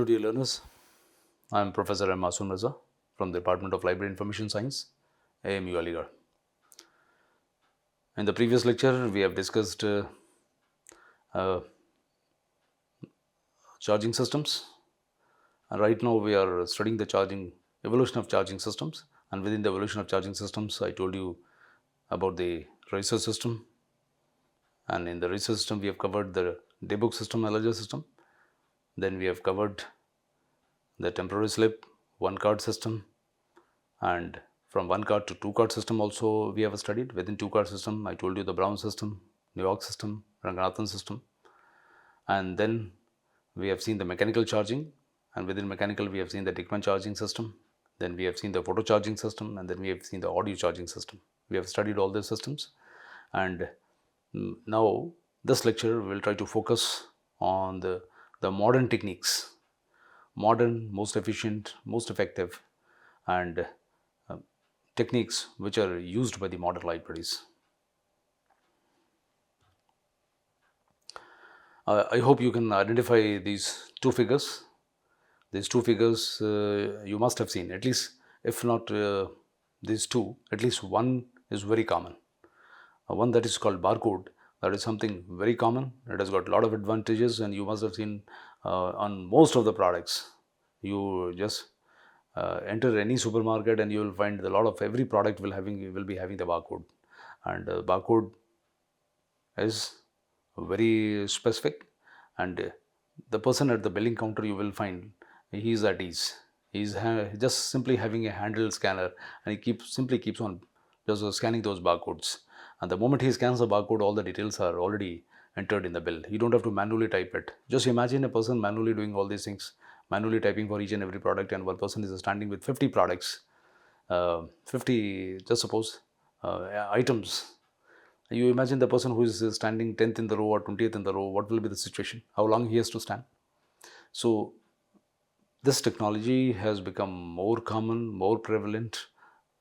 afternoon, dear learners. I am Professor M. Masoom Raza from the Department of Library Information Science, AMU Aligarh. In the previous lecture, we have discussed uh, charging systems. And right now, we are studying the evolution of charging systems. And within the evolution of charging systems, I told you about the research system. And in the research system, we have covered the debug system, allergy system. Then we have covered the temporary slip, one card system, and from one card to two card system also we have studied. Within two card system, I told you the Brown system, New York system, Ranganathan system, and then we have seen the mechanical charging, and within mechanical we have seen the Dickman charging system. Then we have seen the photo charging system, and then we have seen the audio charging system. We have studied all these systems, and now this lecture will try to focus on the modern techniques, modern, most efficient, most effective, and techniques which are used by the modern libraries. I hope you can identify these two figures. These two figures you must have seen, at least if not these two, at least one is very common. One that is called barcode, that is something very common. It has got a lot of advantages, and you must have seen on most of the products. You just enter any supermarket and you will find a lot of every product will be having the barcode, and barcode is very specific, and the person at the billing counter, you will find he is at ease. He's just simply having a handheld scanner, and he simply keeps on just scanning those barcodes, and the moment he scans the barcode, all the details are already entered in the bill. You don't have to manually type it. Just imagine a person manually doing all these things, manually typing for each and every product, and one person is standing with 50 products, 50, just suppose, items. You imagine the person who is standing 10th in the row or 20th in the row, what will be the situation? How long he has to stand? So this technology has become more common, more prevalent,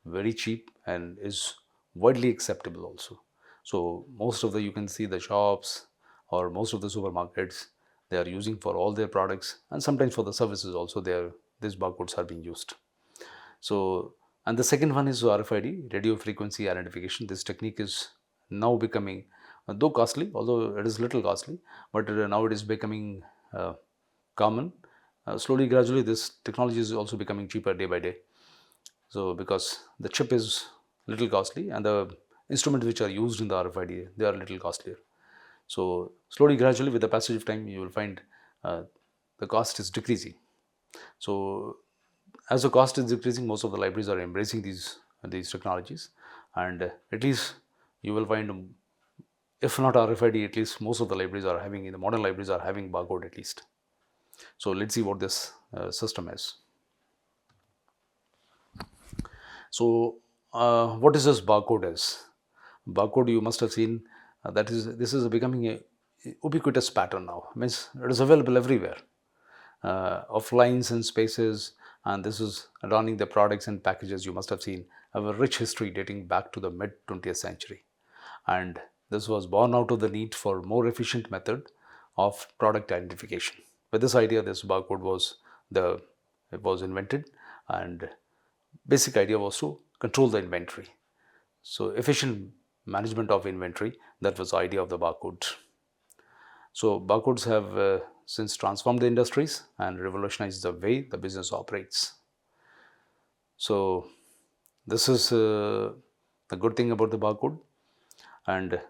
very cheap, and is widely acceptable also. So most of you can see the shops or most of the supermarkets, they are using for all their products, and sometimes for the services also, these barcodes are being used. So, and the second one is RFID, radio frequency identification. This technique is now becoming, though costly, although it is little costly, but now it is becoming common. Slowly, gradually, this technology is also becoming cheaper day by day. So, because the chip is little costly and the instruments which are used in the RFID, they are little costlier. So, slowly, gradually, with the passage of time, you will find the cost is decreasing. So, as the cost is decreasing, most of the libraries are embracing these technologies, and at least you will find, if not RFID, at least most of the libraries are having, in the modern libraries are having barcode at least. So let's see what this system is. So what is this barcode is? Barcode, you must have seen, this is becoming a ubiquitous pattern now. Means it is available everywhere, of lines and spaces, and this is adorning the products and packages. You must have seen have a rich history dating back to the mid 20th century, and this was born out of the need for more efficient method of product identification. With this idea, this barcode was invented, and basic idea was to control the inventory. So efficient management of inventory, that was the idea of the barcode. So barcodes have since transformed the industries and revolutionized the way the business operates. So this is the good thing about the barcode, and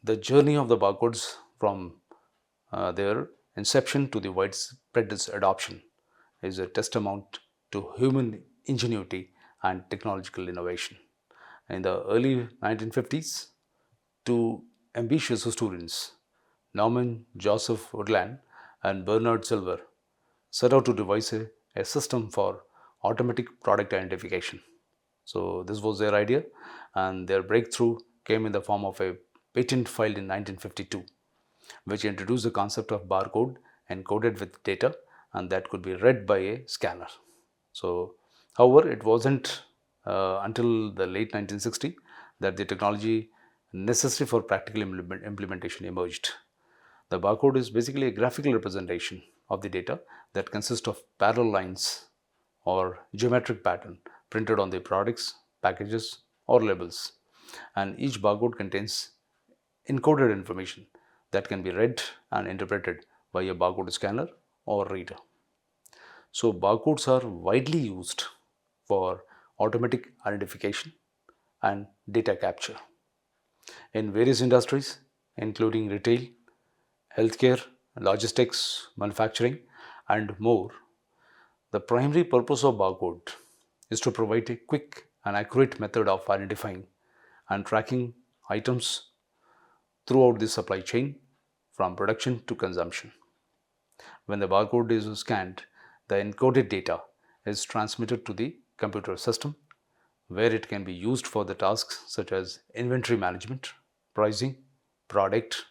the journey of the barcodes from their inception to the widespread adoption is a testament to human ingenuity and technological innovation. In the early 1950s, two ambitious students, Norman Joseph Woodland and Bernard Silver, set out to devise a system for automatic product identification. So this was their idea, and their breakthrough came in the form of a patent filed in 1952, which introduced the concept of barcode encoded with data, and that could be read by a scanner. So, however, it wasn't until the late 1960s that the technology necessary for practical implementation emerged. The barcode is basically a graphical representation of the data that consists of parallel lines or geometric pattern printed on the products, packages or labels, and each barcode contains encoded information that can be read and interpreted by a barcode scanner or reader. So barcodes are widely used for automatic identification and data capture in various industries including retail, healthcare, logistics, manufacturing and more. The primary purpose of barcode is to provide a quick and accurate method of identifying and tracking items throughout the supply chain from production to consumption. When the barcode is scanned, the encoded data is transmitted to the computer system where it can be used for the tasks such as inventory management, pricing, product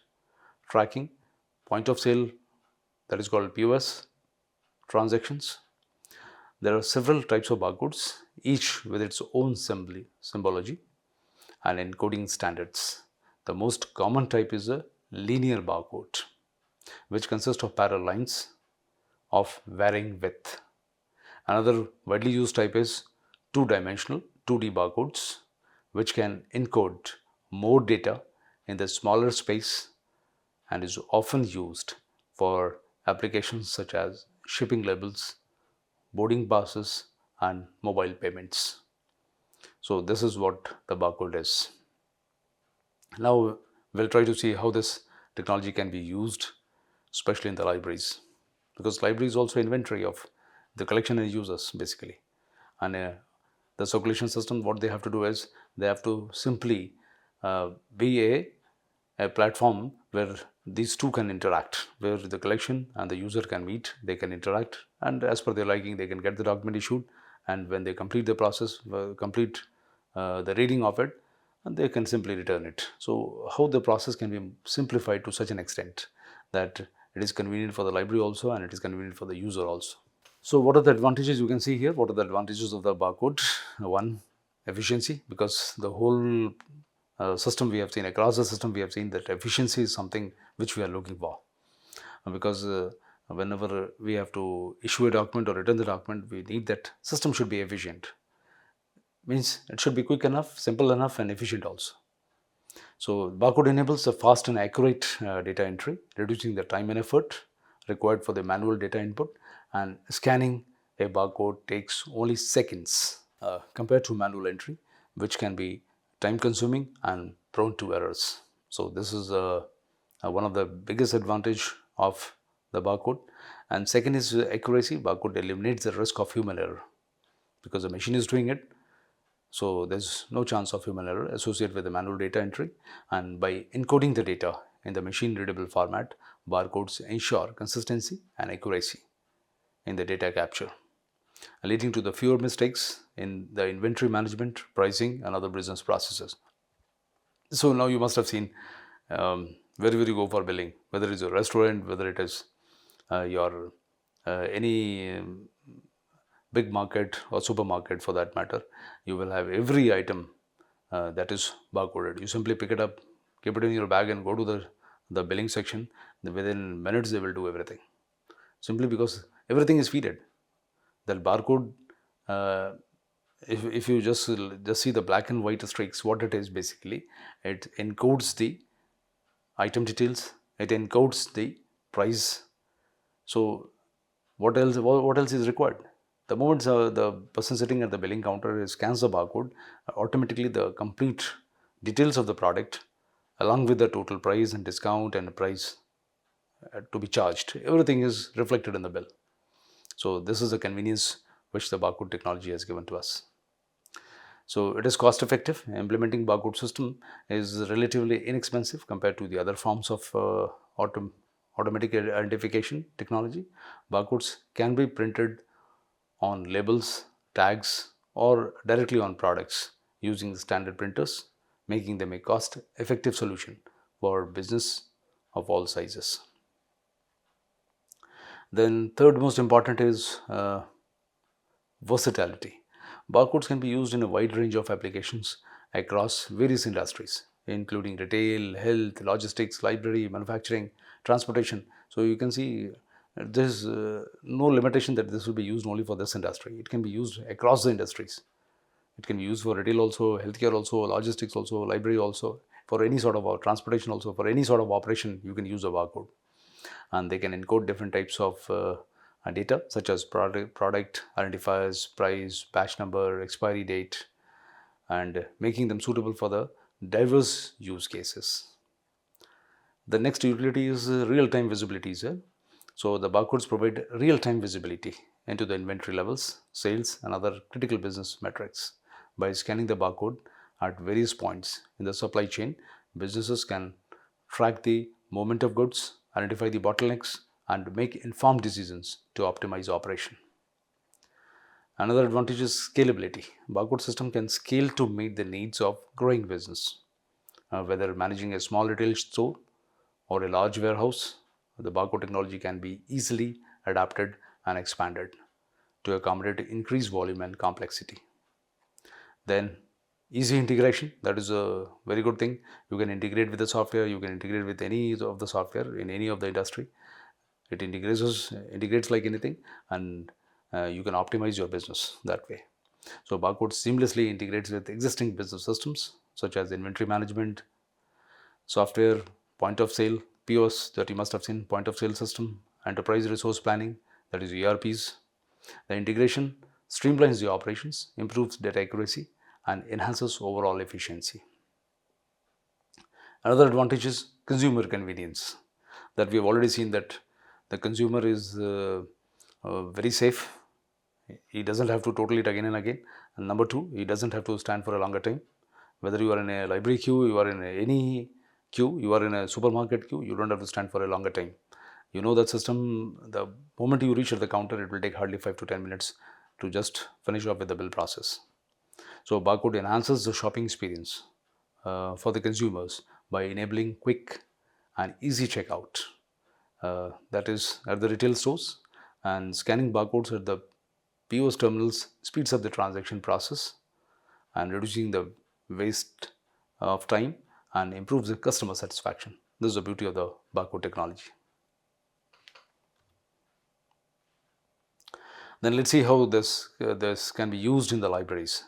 tracking, point of sale, that is called POS, transactions. There are several types of barcodes, each with its own symbology and encoding standards. The most common type is a linear barcode, which consists of parallel lines of varying width. Another widely used type is two-dimensional 2D barcodes, which can encode more data in the smaller space and is often used for applications such as shipping labels, boarding passes and mobile payments. So this is what the barcode is. Now we'll try to see how this technology can be used, especially in the libraries, because library is also inventory of the collection and users basically. And the circulation system, what they have to do is they have to simply be a platform where these two can interact, where the collection and the user can meet, they can interact, and as per their liking they can get the document issued, and when they complete the process, complete the reading of it, and they can simply return it. So how the process can be simplified to such an extent that it is convenient for the library also and it is convenient for the user also. So what are the advantages you can see here? What are the advantages of the barcode? One, efficiency, because the whole system we have seen, across the system we have seen that efficiency is something which we are looking for. Because whenever we have to issue a document or return the document, we need that system should be efficient. Means it should be quick enough, simple enough and efficient also. So barcode enables a fast and accurate data entry, reducing the time and effort required for the manual data input, and scanning a barcode takes only seconds compared to manual entry, which can be time consuming and prone to errors. So this is one of the biggest advantage of the barcode. And second is accuracy. Barcode eliminates the risk of human error because the machine is doing it. So there's no chance of human error associated with the manual data entry, and by encoding the data in the machine readable format, barcodes ensure consistency and accuracy in the data capture, leading to the fewer mistakes in the inventory management, pricing and other business processes. So now you must have seen wherever you go for billing, whether it's a restaurant, whether it is your any big market or supermarket for that matter, you will have every item that is barcoded. You simply pick it up, keep it in your bag and go to the billing section. Within minutes they will do everything, simply because everything is feeded. That barcode, if you just see the black and white streaks, what it is basically, it encodes the item details, it encodes the price. So what else is required? The moment the person sitting at the billing counter scans the barcode, automatically the complete details of the product along with the total price and discount and the price to be charged, everything is reflected in the bill. So this is the convenience which the barcode technology has given to us. So it is cost effective. Implementing barcode system is relatively inexpensive compared to the other forms of automatic identification technology. Barcodes can be printed on labels, tags or directly on products using standard printers, making them a cost effective solution for business of all sizes. Then third most important is versatility. Barcodes can be used in a wide range of applications across various industries. including retail, health, logistics, library, manufacturing, transportation. So you can see there's no limitation that this will be used only for this industry. It can be used across the industries. It can be used for retail also, healthcare also, logistics also, library also, for any sort of transportation also, for any sort of operation you can use a barcode. And they can encode different types of data such as product identifiers, price, batch number, expiry date, and making them suitable for the diverse use cases. The next utility is real-time visibility. So the barcodes provide real-time visibility into the inventory levels, sales, and other critical business metrics. By scanning the barcode at various points in the supply chain, businesses can track the movement of goods, identify the bottlenecks, and make informed decisions to optimize operation. Another advantage is scalability. Barcode system can scale to meet the needs of growing business. Whether managing a small retail store or a large warehouse, the barcode technology can be easily adapted and expanded to accommodate increased volume and complexity. Then easy integration, that is a very good thing. You can integrate with the software, you can integrate with any of the software in any of the industry. It integrates like anything, and you can optimize your business that way. So barcode seamlessly integrates with existing business systems such as inventory management software, point of sale, POS that you must have seen, point of sale system, enterprise resource planning, that is ERPs. The integration streamlines the operations, improves data accuracy, and enhances overall efficiency. Another advantage is consumer convenience, that we have already seen that the consumer is very safe. He doesn't have to total it again and again. And number two, he doesn't have to stand for a longer time. Whether you are in a library queue, you are in any queue, you are in a supermarket queue, you don't have to stand for a longer time. You know that system, the moment you reach at the counter, it will take hardly 5 to 10 minutes to just finish off with the bill process. So barcode enhances the shopping experience for the consumers by enabling quick and easy checkout. That is at the retail stores, and scanning barcodes at the POS terminals speeds up the transaction process and reducing the waste of time and improves the customer satisfaction. This is the beauty of the barcode technology. Then let's see how this can be used in the libraries.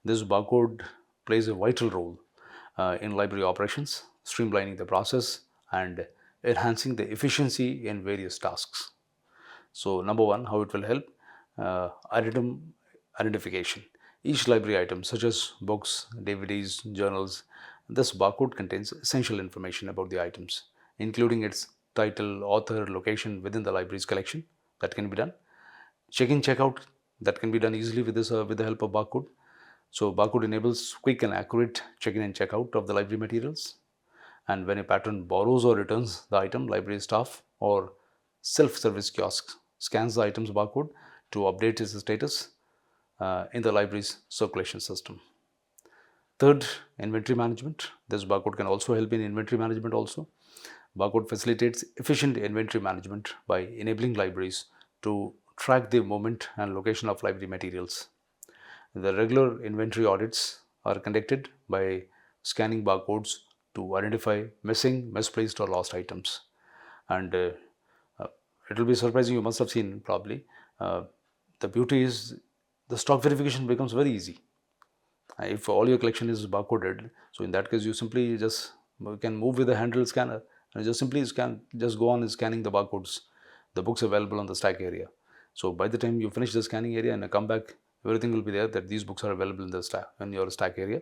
This barcode plays a vital role in library operations, streamlining the process and enhancing the efficiency in various tasks. So number one, how it will help, item identification. Each library item such as books, DVDs, journals, this barcode contains essential information about the items, including its title, author, location within the library's collection. That can be done. Check-in, check-out, that can be done easily with the help of barcode. So barcode enables quick and accurate check-in and check-out of the library materials. And when a patron borrows or returns the item, library staff or self-service kiosk scans the item's barcode to update its status in the library's circulation system. Third, inventory management. This barcode can also help in inventory management also. Barcode facilitates efficient inventory management by enabling libraries to track the movement and location of library materials. The regular inventory audits are conducted by scanning barcodes to identify missing, misplaced, or lost items. And it will be surprising, you must have seen probably. The beauty is the stock verification becomes very easy. If all your collection is barcoded, so in that case you simply just can move with a handheld scanner and just simply just go on scanning the barcodes, the books available on the stack area. So by the time you finish the scanning area and come back, everything will be there that these books are available in your stack area.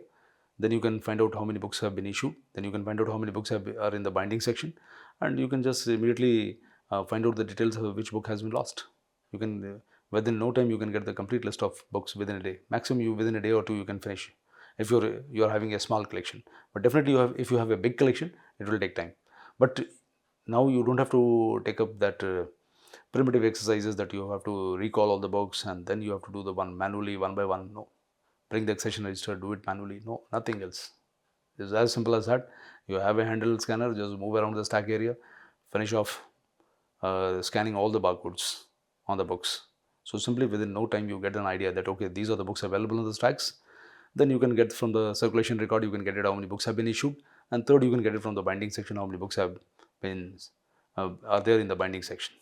Then you can find out how many books have been issued. Then you can find out how many books are in the binding section, and you can just immediately find out the details of which book has been lost. You can within no time you can get the complete list of books within a day. Maximum you within a day or two you can finish if you're having a small collection. But definitely if you have a big collection, it will take time. But now you don't have to take up that primitive exercises that you have to recall all the books and then you have to do the one manually one by one. No, bring the accession register, do it manually. No, nothing else. It's as simple as that. You have a handheld scanner, just move around the stack area, finish off scanning all the barcodes on the books. So simply within no time you get an idea that okay, these are the books available in the stacks. Then you can get from the circulation record, you can get it how many books have been issued. And third, you can get it from the binding section, how many books have been are there in the binding section.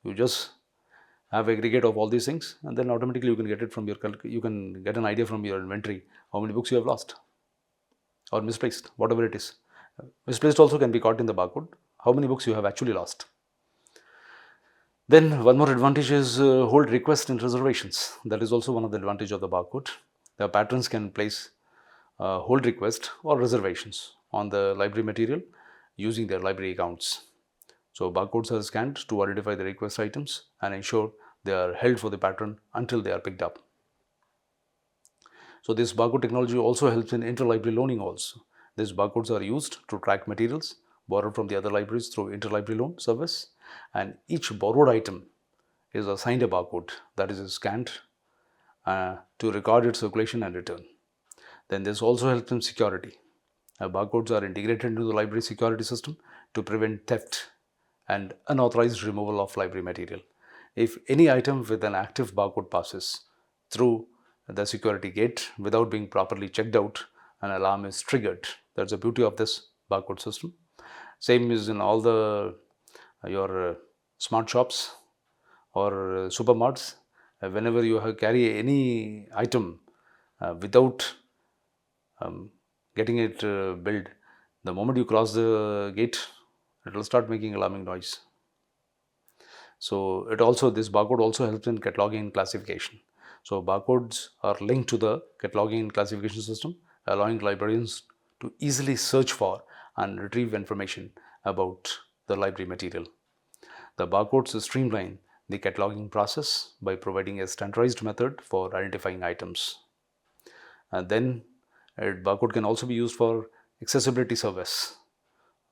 You just have aggregate of all these things, and then automatically you can get it from your you can get an idea from your inventory how many books you have lost or misplaced, whatever it is. Misplaced also can be caught in the barcode, how many books you have actually lost. Then one more advantage is hold request and reservations. That is also one of the advantage of the barcode. The patrons can place hold request or reservations on the library material using their library accounts. So barcodes are scanned to identify the request items and ensure they are held for the patron until they are picked up. So this barcode technology also helps in interlibrary loaning also. These barcodes are used to track materials borrowed from the other libraries through interlibrary loan service, and each borrowed item is assigned a barcode that is scanned to record its circulation and return. Then this also helps in security. Barcodes are integrated into the library security system to prevent theft and unauthorized removal of library material. If any item with an active barcode passes through the security gate without being properly checked out, an alarm is triggered. That's the beauty of this barcode system. Same is in all the your smart shops or supermarts. Whenever you carry any item without getting it billed, the moment you cross the gate, it will start making alarming noise. So this barcode also helps in cataloging and classification. So barcodes are linked to the cataloging and classification system, allowing librarians to easily search for and retrieve information about the library material. The barcodes streamline the cataloging process by providing a standardized method for identifying items. And then a barcode can also be used for accessibility service.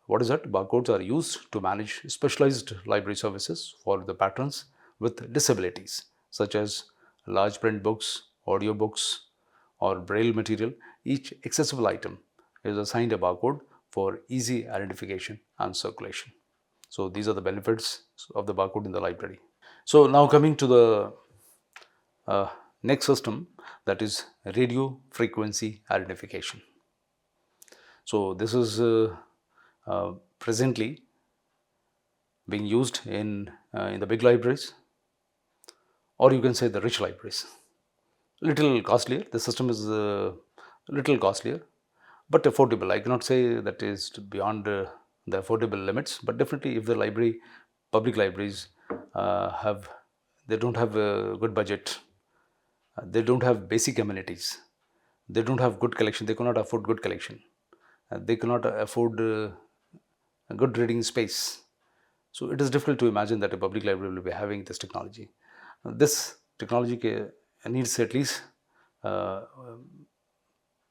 What is that? Barcodes are used to manage specialized library services for the patrons with disabilities, such as large print books, audio books, or braille material. Each accessible item is assigned a barcode for easy identification and circulation. So these are the benefits of the barcode in the library. So now coming to the next system, that is radio frequency identification. So this is presently being used in the big libraries, or you can say the rich libraries. Little costlier. The system is little costlier, but affordable. I cannot say that is beyond the affordable limits, but definitely if the public libraries they don't have a good budget, they don't have basic amenities, they don't have good collection, they cannot afford good collection, they cannot afford a good reading space. So it is difficult to imagine that a public library will be having this technology. This technology needs at least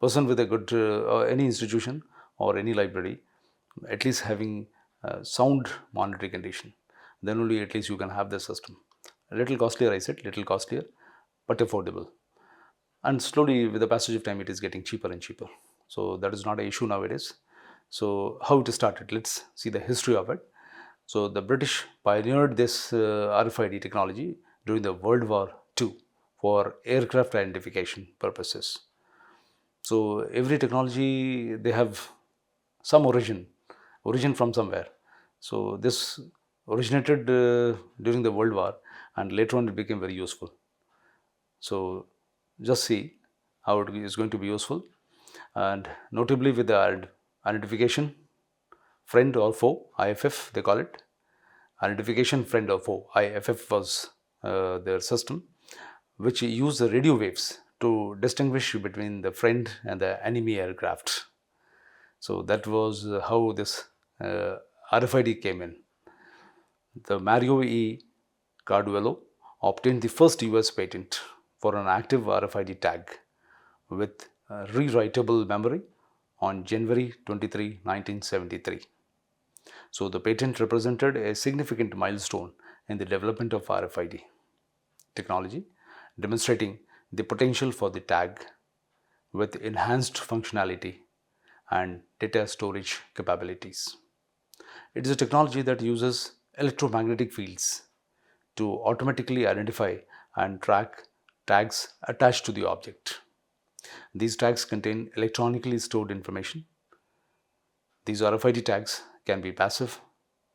person with a good any institution or any library at least having sound monetary condition. Then only at least you can have this system. A little costlier, I said, little costlier, but affordable. And slowly with the passage of time it is getting cheaper and cheaper. So that is not an issue nowadays. So how it started? Let's see the history of it. So the British pioneered this RFID technology during the World War II for aircraft identification purposes. So every technology, they have some origin from somewhere. So this originated during the World War, and later on it became very useful. So just see how it is going to be useful, and notably with the identification friend or foe, IFF they call it. Identification friend or foe, IFF was their system, which used the radio waves to distinguish between the friend and the enemy aircraft. So that was how this RFID came in. The Mario E. Carduello obtained the first US patent for an active RFID tag with rewritable memory on January 23, 1973. So the patent represented a significant milestone in the development of RFID technology, demonstrating the potential for the tag with enhanced functionality and data storage capabilities. It is a technology that uses electromagnetic fields to automatically identify and track tags attached to the object. These tags contain electronically stored information These RFID tags can be passive,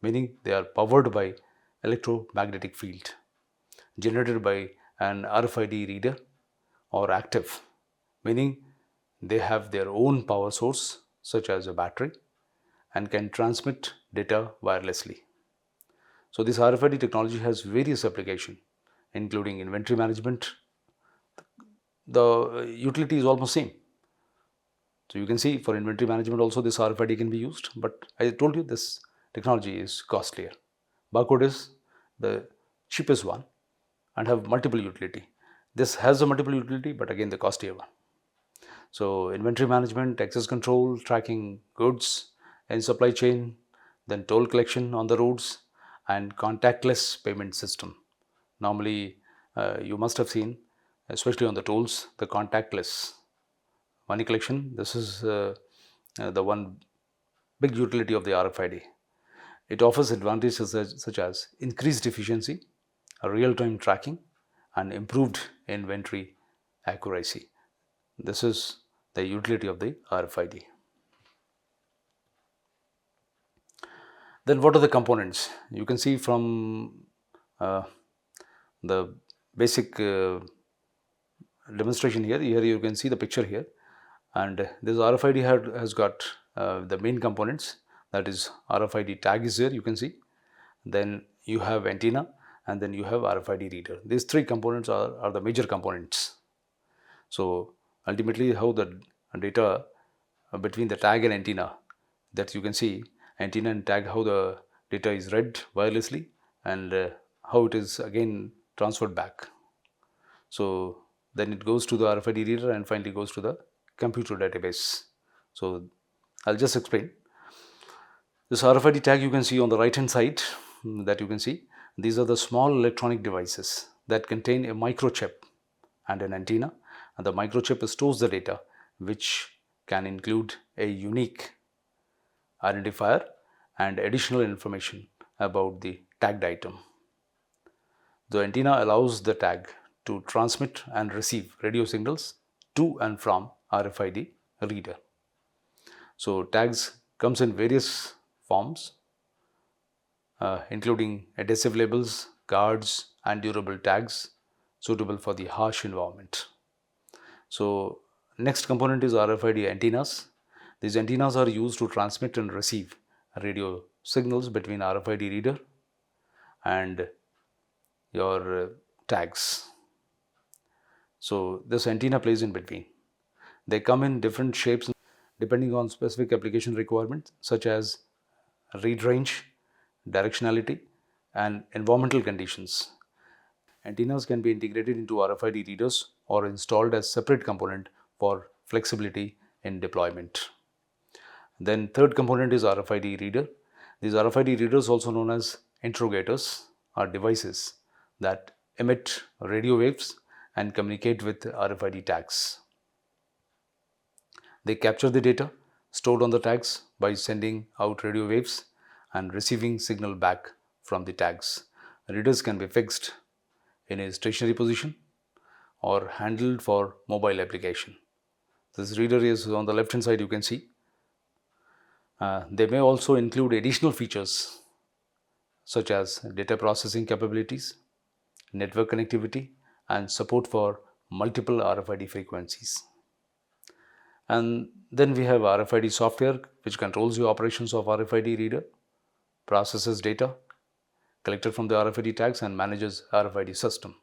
meaning they are powered by electromagnetic field generated by an RFID reader, or active, meaning they have their own power source such as a battery and can transmit data wirelessly. So this RFID technology has various applications including inventory management. The utility is almost same. So you can see for inventory management also this RFID can be used, but I told you this technology is costlier. Barcode is the cheapest one and have multiple utility. This has a multiple utility, but again the costlier one. So inventory management, access control, tracking goods in supply chain, then toll collection on the roads, and contactless payment system. Normally, you must have seen, especially on the tolls, the contactless money collection. This is the one big utility of the RFID. It offers advantages such as increased efficiency, real-time tracking, and improved inventory accuracy. This is the utility of the RFID. Then what are the components? You can see from the basic demonstration here. Here you can see the picture here, and this RFID has got the main components, that is RFID tag is there, you can see. Then you have antenna, and then you have RFID reader. These three components are the major components. So ultimately how the data between the tag and antenna, that you can see antenna and tag, how the data is read wirelessly and how it is again transferred back. So then it goes to the RFID reader and finally goes to the computer database. So I'll just explain. This RFID tag you can see on the right hand side, that you can see, these are the small electronic devices that contain a microchip and an antenna, and the microchip stores the data, which can include a unique identifier and additional information about the tagged item. The antenna allows the tag to transmit and receive radio signals to and from RFID reader. So tags comes in various forms, including adhesive labels, cards, and durable tags suitable for the harsh environment. So next component is RFID antennas. These antennas are used to transmit and receive radio signals between RFID reader and your tags. So this antenna plays in between. They come in different shapes depending on specific application requirements such as read range, directionality, and environmental conditions. Antennas can be integrated into RFID readers or installed as separate component for flexibility in deployment. Then third component is RFID reader. These RFID readers, also known as interrogators, are devices that emit radio waves and communicate with RFID tags. They capture the data stored on the tags by sending out radio waves and receiving signal back from the tags. Readers can be fixed in a stationary position or handled for mobile application. This reader is on the left hand side, you can see. They may also include additional features such as data processing capabilities, network connectivity, and support for multiple RFID frequencies. And then we have RFID software, which controls the operations of RFID reader, processes data collected from the RFID tags, and manages RFID system.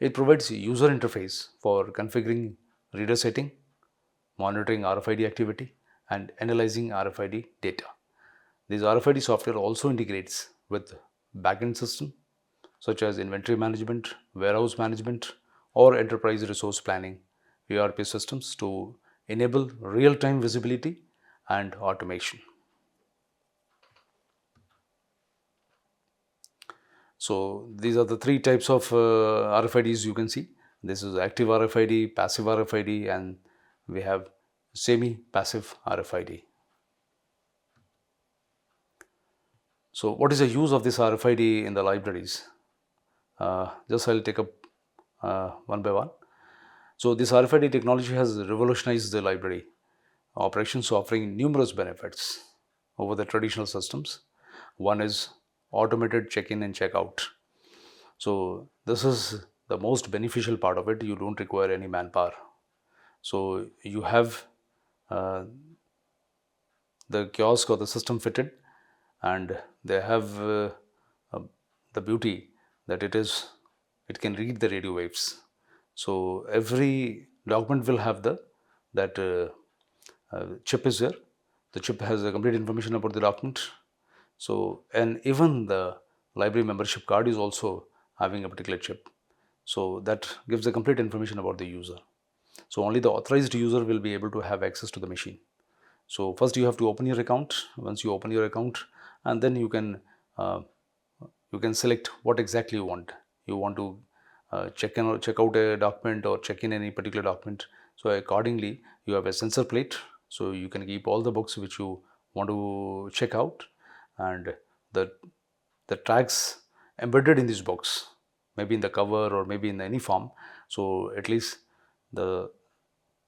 It provides a user interface for configuring reader setting, monitoring RFID activity, and analyzing RFID data. This RFID software also integrates with backend system such as inventory management, warehouse management, or enterprise resource planning ERP systems to enable real-time visibility and automation. So these are the three types of RFIDs you can see. This is active RFID, passive RFID, and we have semi-passive RFID. So what is the use of this RFID in the libraries? Just I'll take up one by one. So this RFID technology has revolutionized the library operations, offering numerous benefits. over the traditional systems. One is automated check-in and check-out. So this is the most beneficial part of it. You don't require any manpower. So you have the kiosk or the system fitted, and they have uh, the beauty that it can read the radio waves. So every document will have that chip is there. The chip has the complete information about the document. So, and even the library membership card is also having a particular chip. So that gives the complete information about the user. So only the authorized user will be able to have access to the machine. So first you have to open your account. Once you open your account, and then uh, you can select what exactly you want. You want to check in or check out a document, or check in any particular document. So accordingly, you have a sensor plate. So you can keep all the books which you want to check out, and the the tags embedded in this box, maybe in the cover or maybe in any form. So at least the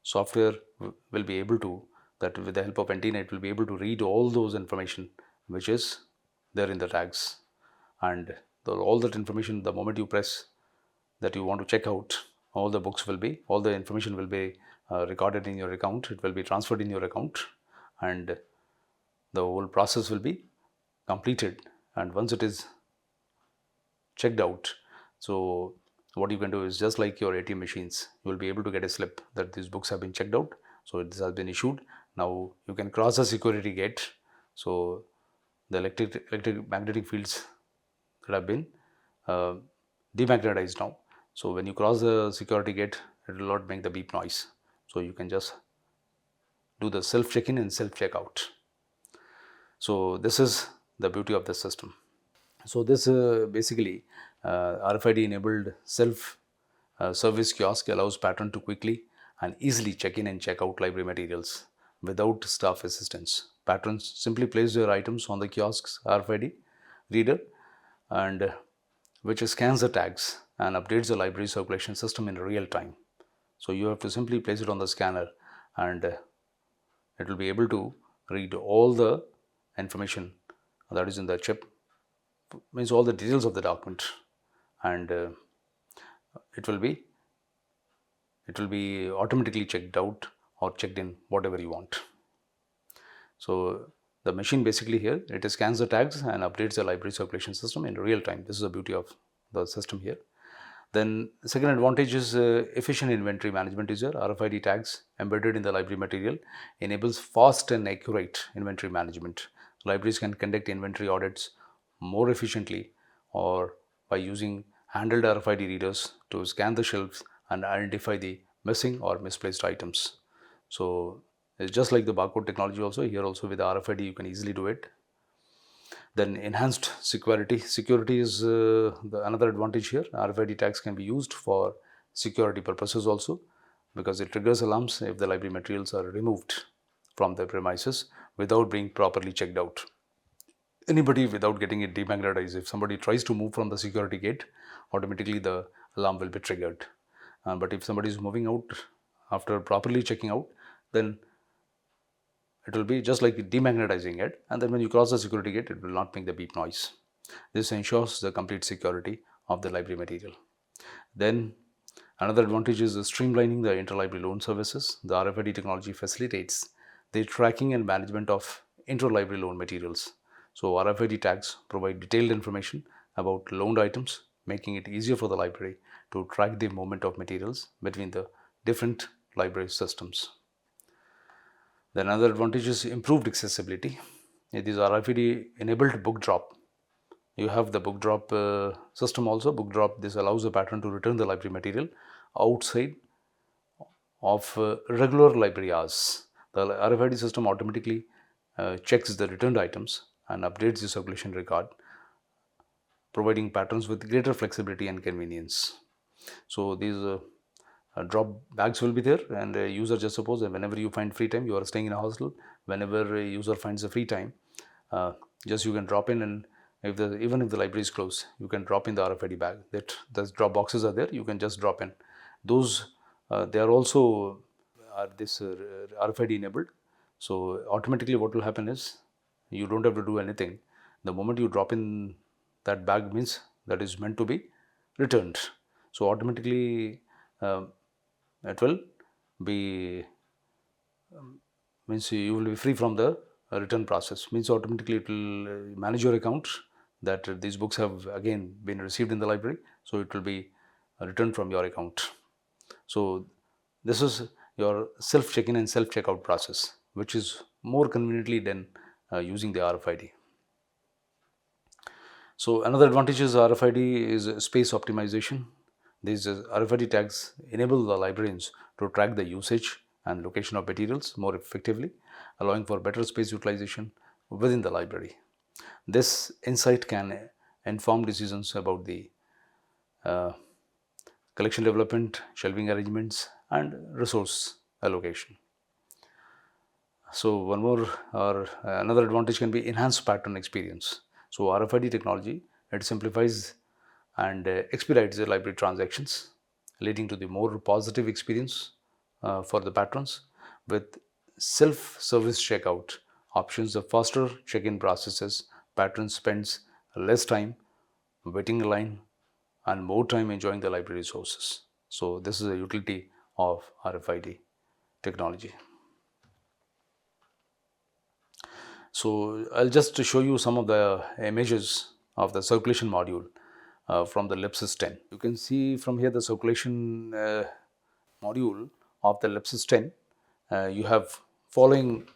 software will be able to, that with the help of antenna, it will be able to read all those information which is there in the tags. And all that information, the moment you press that you want to check out, all the information will be recorded in your account. It will be transferred in your account, and the whole process will be completed. And once it is checked out, so what you can do is, just like your ATM machines, you will be able to get a slip that these books have been checked out. So this has been issued. Now you can cross the security gate. So the electric magnetic fields that have been demagnetized now. So when you cross the security gate, it will not make the beep noise. So you can just do the self check-in and self check-out. So this is the beauty of the system. So this basically RFID enabled self service kiosk allows patron to quickly and easily check in and check out library materials without staff assistance. Patrons simply place their items on the kiosk's RFID reader, and which scans the tags and updates the library circulation system in real time. So you have to simply place it on the scanner, and it will be able to read all the information that is in the chip, means all the details of the document, and it will be automatically checked out or checked in, whatever you want. So the machine basically here, it scans the tags and updates the library circulation system in real time. This is the beauty of the system here. Then the second advantage is efficient inventory management is here. RFID tags embedded in the library material enables fast and accurate inventory management. Libraries can conduct inventory audits more efficiently, or by using handheld RFID readers to scan the shelves and identify the missing or misplaced items. So it's just like the barcode technology also. Here also with the RFID you can easily do it. Then enhanced security. Security is another advantage here. RFID tags can be used for security purposes also, because it triggers alarms if the library materials are removed from the premises without being properly checked out. Anybody without getting it demagnetized, if somebody tries to move from the security gate, automatically the alarm will be triggered. But if somebody is moving out after properly checking out, then it will be just like demagnetizing it, and then when you cross the security gate, it will not make the beep noise. This ensures the complete security of the library material. Then another advantage is streamlining the interlibrary loan services. The RFID technology facilitates the tracking and management of interlibrary loan materials. So RFID tags provide detailed information about loaned items, making it easier for the library to track the movement of materials between the different library systems. Then another advantage is improved accessibility. It is RFID enabled book drop. You have the book drop system also. Book drop, this allows the patron to return the library material outside of regular library hours. The RFID system automatically checks the returned items and updates the circulation record, providing patrons with greater flexibility and convenience. So these drop bags will be there, and a user, just suppose that whenever you find free time, you are staying in a hostel, whenever a user finds a free time, just you can drop in, and even if the library is closed, you can drop in the RFID bag. That the drop boxes are there, you can just drop in those. They are also this RFID enabled. So automatically what will happen is You don't have to do anything. The moment you drop in that bag means that is meant to be returned. So automatically it will be means you will be free from the return process. Means automatically it will manage your account that these books have again been received in the library, so it will be returned from your account. So this is your self check-in and self checkout process, which is more conveniently done using the RFID. So another advantage is RFID is space optimization. These RFID tags enable the librarians to track the usage and location of materials more effectively, allowing for better space utilization within the library. This insight can inform decisions about the uh, collection development, shelving arrangements, and resource allocation. So one more or another advantage can be enhanced pattern experience. So RFID technology, it simplifies and expedites the library transactions, leading to the more positive experience for the patrons. With self-service checkout options, the faster check-in processes, patrons spends less time waiting in line and more time enjoying the library resources. So this is a utility of RFID technology. So I'll just show you some of the images of the circulation module from the Lipsys 10. You can see from here the circulation module of the Lipsys 10. You have following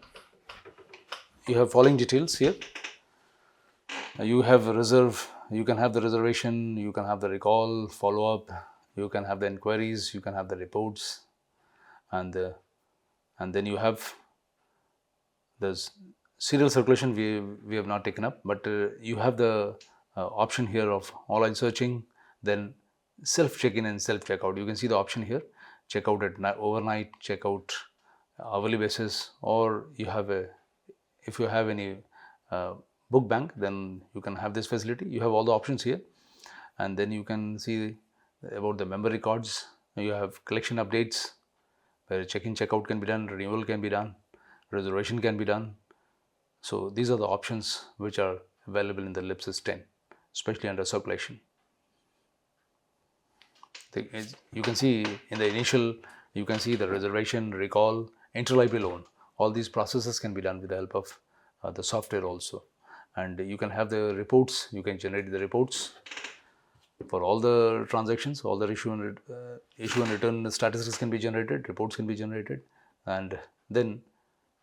details here. You have reserve. You can have the reservation. You can have the recall, follow up. You can have the inquiries. You can have the reports, and then you have the serial circulation we have not taken up, but you have the option here of online searching, then self check-in and self checkout. You can see the option here, checkout at overnight, checkout hourly basis, or you have a, if you have any book bank, then you can have this facility. You have all the options here, and then you can see about the member records. You have collection updates where check-in, checkout can be done, renewal can be done, reservation can be done. So these are the options which are available in the Lipsys 10, especially under circulation. You can see in the initial, you can see the reservation, recall, interlibrary loan. All these processes can be done with the help of the software also. And you can have the reports, you can generate the reports for all the transactions, all the issue and return statistics can be generated, reports can be generated, and then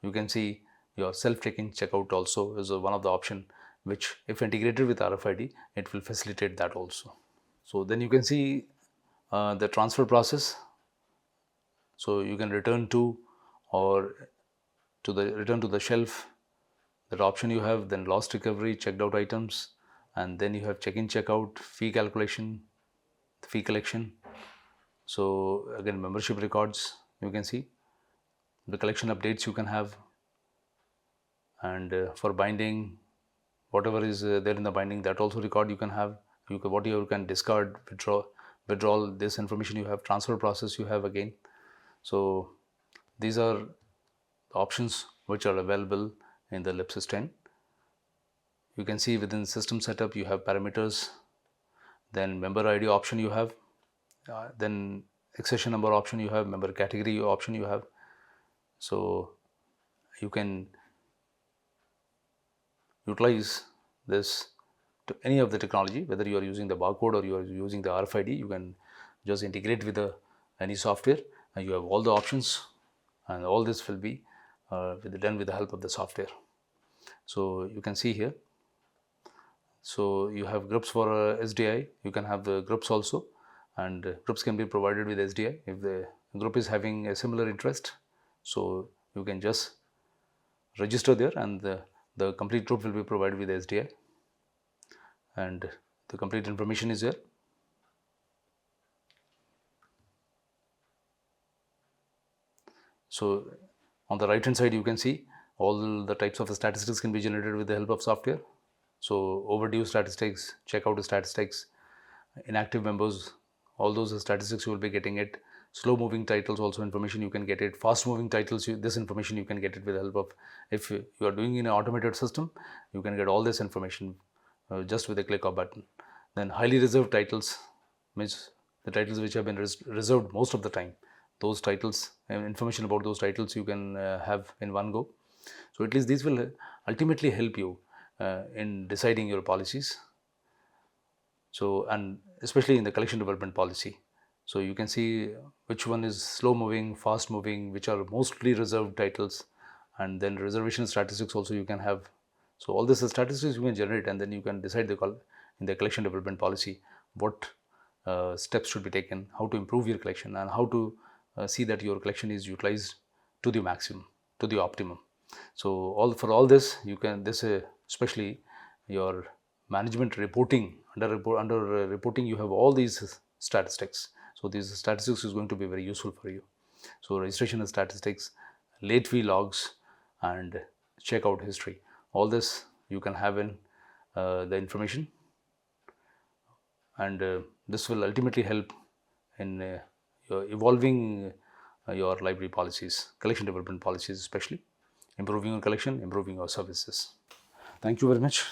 you can see your self check-in checkout also is one of the option which, if integrated with RFID, it will facilitate that also. So then you can see the transfer process. So you can return to or return to the shelf, that option you have, then lost recovery, checked out items, and then you have check-in, checkout, fee calculation, fee collection. So again, membership records, you can see the collection updates you can have, and for binding, whatever is there in the binding, that also record you can have. What you can discard, withdrawal, this information you have, transfer process you have again. So these are the options which are available in the Lipsys 10. You can see within system setup you have parameters, then member ID option you have, then accession number option you have, member category option you have. So you can utilize this to any of the technology, whether you are using the barcode or you are using the RFID. You can just integrate with any software, and you have all the options, and all this will be done with the help of the software. So you can see here. So you have groups for SDI. You can have the groups also, and groups can be provided with SDI if the group is having a similar interest. So you can just register there, and the complete group will be provided with SDI, and the complete information is there. So on the right hand side you can see all the types of statistics can be generated with the help of software. So overdue statistics, checkout statistics, inactive members, all those statistics you will be getting it. slow moving titles also information you can get it, fast moving titles this information you can get it with the help of, if you are doing in an automated system, you can get all this information just with a click of button. Then highly reserved titles means the titles which have been reserved most of the time, those titles and information about those titles you can have in one go. So at least these will ultimately help you in deciding your policies. So, and especially in the collection development policy. So you can see which one is slow moving, fast moving, which are mostly reserved titles, and then reservation statistics also you can have. So all this statistics you can generate, and then you can decide in the collection development policy what steps should be taken, how to improve your collection, and how to see that your collection is utilized to the maximum, to the optimum. So for all this you can especially your management reporting, under reporting you have all these statistics. So these statistics is going to be very useful for you. So registration statistics, late fee logs, and checkout history, all this you can have in the information, and this will ultimately help in evolving your library policies, collection development policies, especially improving your collection, improving your services. Thank you very much.